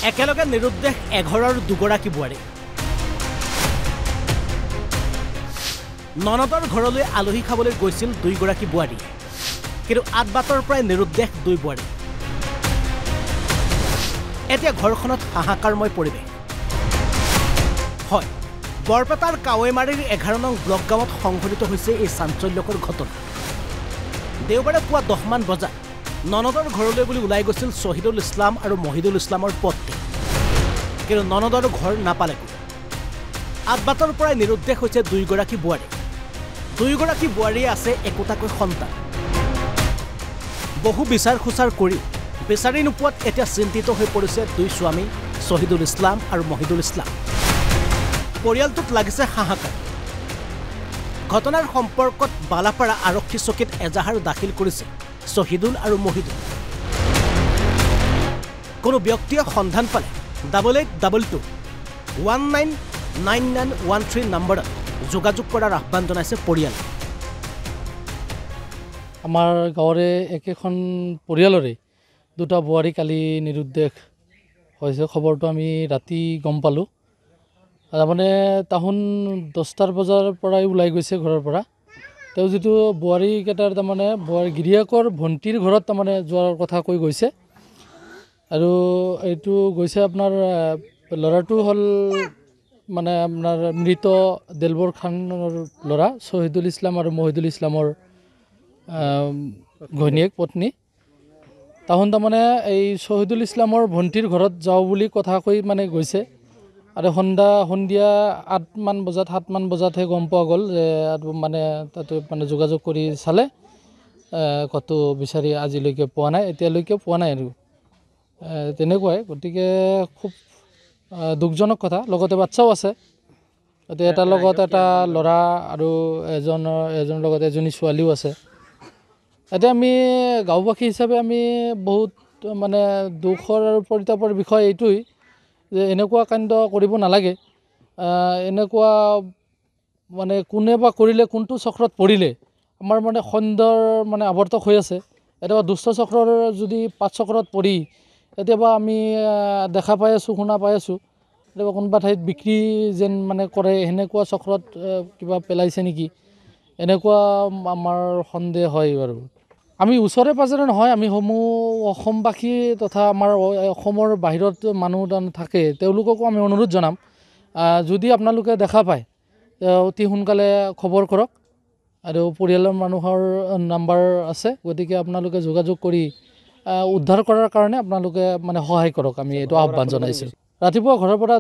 একেলগে নিৰুদ্দেশ এঘৰৰ দুগৰাকী বোৱাৰী ননদৰ ঘৰলৈ আলহী খাবলৈ গৈছিল দুইগৰাকী বোৱাৰী কিন্তু আদবাতৰ প্ৰায় নিৰুদ্দেশ দুই বোৱাৰী এতিয়া ঘৰখনত হাহাকাৰময় পৰিৱেশ হয় বৰপেটাৰ কাৱৈমাৰীৰ 11 নং ব্লক গাঁৱত সংঘটিত হৈছে এই চাঞ্চল্যকৰ ঘটনা দেওবাৰে পুৱা 10 মান বজাত ননদৰ ঘৰলৈ বুলি ওলাই গৈছিল শহীদুল ইছলাম আৰু মহিদুল ইছলামৰ পত্নী কিন্তু ননদৰ ঘৰ নাপালে আদবাতৰ প্ৰায় নিৰুদ্দেশ হৈছে দুইগৰাকী বোৱাৰীয়ে আছে একোটাকৈ সন্তান বহু বিচাৰ খুচাৰ কৰি বিচাৰি নোপোৱাত এতিয়া চিন্তিত হৈ পৰিছে দুই স্বামী শহীদুল ইছলাম আৰু মহিদুল ইছলাম পৰিয়ালটোত লাগিছে হাহাকাৰ ঘটনাৰ সম্পৰ্কত বালাপাৰা আৰক্ষী চকীত এজাহাৰ দাখিল কৰিছে শহীদুল আৰু মহিদুল কোনো ব্যক্তিয়ে সন্ধান পালে 8822199913 নম্বৰত যোগাযোগ কৰাৰ আহ্বান জনাইছে পৰিয়াল আমাৰ গাঁৱৰে একেখন পৰিয়ালৰে দুটা বোৱাৰী কালি নিৰুদ্দেশ হৈছে খবৰটো আমি ৰাতি গম পালোঁ তাৰমানে তাহোন 10টাৰ বজাৰ পৰাই ওলাই গৈছে ঘৰৰ পৰা তেওঁ যিটো বোৱাৰীকেইটাৰ তাৰমানে গিৰিয়েকৰ ভণ্টিৰ ঘৰত তাৰমানে যোৱাৰ কথা কৈ গৈছে আৰু এইটো গৈছে আপোনাৰ ল'ৰাটো হ'ল মানে আপোনাৰ মৃত দেলবৰ খানৰ ল'ৰা শহীদুল ইছলাম আৰু মহিদুল ইছলামৰ ঘৈণীয়েক পত্নী তাহোন তাৰমানে এই শহীদুল ইছলামৰ ভণ্টিৰ ঘৰত যাওঁ বুলি কথা কৈ মানে গৈছে আৰু সন্ধিয়া 7 মান বজাতহে গম পোৱা গ'ল যে মানে তাতে মানে যোগাযোগ কৰি চালে কতো বিচাৰি আজিলৈকে পোৱা নাই এতিয়ালৈকে পোৱা নাই আৰু তেনেকুৱাই গতিকে খুব দুখজনক কথা লগতে বাচ্চাও আছে এতিয়া এটাৰ লগত এটা ল'ৰা আৰু এজনৰ লগত এজনী ছোৱালীও আছে এতিয়া আমি গাঁওবাসী হিচাপে আমি বহুত মানে দুখৰ আৰু পৰিতাপৰ বিষয় এইটোই যে এনেকুৱা কাণ্ড কৰিব নালাগে এনেকুৱা মানে কোনে বা কৰিলে কোনটো চক্ৰত পৰিলে আমাৰ মানে সন্দেহৰ মানে আৱৰ্তক হৈ আছে এতিয়া দুষ্ট চক্ৰৰ যদি পাঁচ চক্ৰত পৰি এতিয়াবা আমি দেখা পাই আছোঁ শুনা পাই আছোঁ এতিয়া কোনোবা ঠাইত বিক্ৰী যেন মানে কৰে সেনেকুৱা চক্ৰত কিবা পেলাইছে নেকি এনেকুৱা আমাৰ সন্দেহ হয় বাৰু আমি ওচৰে পাজৰে নহয় আমি অসমবাসী তথা আমাৰ অসমৰ বাহিৰত মানুহ থাকে তেওঁলোককো আমি অনুৰোধ জনাম যদি আপোনালোকে দেখা পায় অতি সোনকালে খবৰ কৰক আৰু পৰিয়ালৰ মানুহৰ নাম্বাৰ আছে গতিকে আপোনালোকে যোগাযোগ কৰি উদ্ধাৰ কৰাৰ কাৰণে আপোনালোকে মানে সহায় কৰক আমি এইটো আহ্বান জনাইছোঁ ৰাতিপুৱা ঘৰৰ পৰা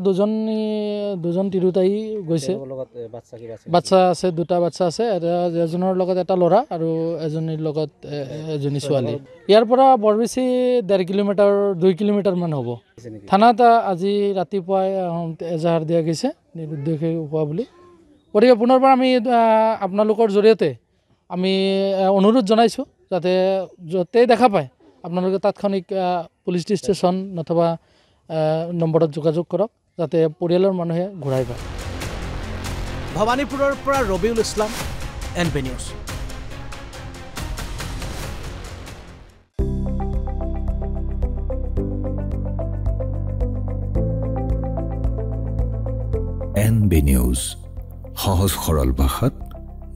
দুজন তিৰোতাই গৈছে বাচ্চা আছে দুটা বাচ্চা আছে এজনৰ লগত এটা ল'ৰা আৰু এজনীৰ লগত এজনী ছোৱালী ইয়াৰ পৰা বৰ বেছি 1.5 কিলোমিটাৰ 2 কিলোমিটাৰ মান হ'ব থানাত আজি ৰাতিপুৱাই এজাহাৰ দিয়া গৈছে নিৰুদ্দেশে হোৱা বুলি গতিকে পুনৰবাৰ আমি আপোনালোকৰ জৰিয়তে আমি অনুৰোধ জনাইছোঁ যাতে য'তেই দেখা পায় আপোনালোকে তাৎক্ষণিক পুলিচ ষ্টেচন নতুবা নম্বৰত যোগাযোগ কৰক যাতে পৰিয়ালৰ মানুহে ঘূৰাই পায় ভৱানীপুৰৰ পৰা Rabiul Islam NB news NB news সহজ সৰল ভাষাত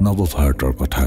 নৱভাৰতৰ কথা।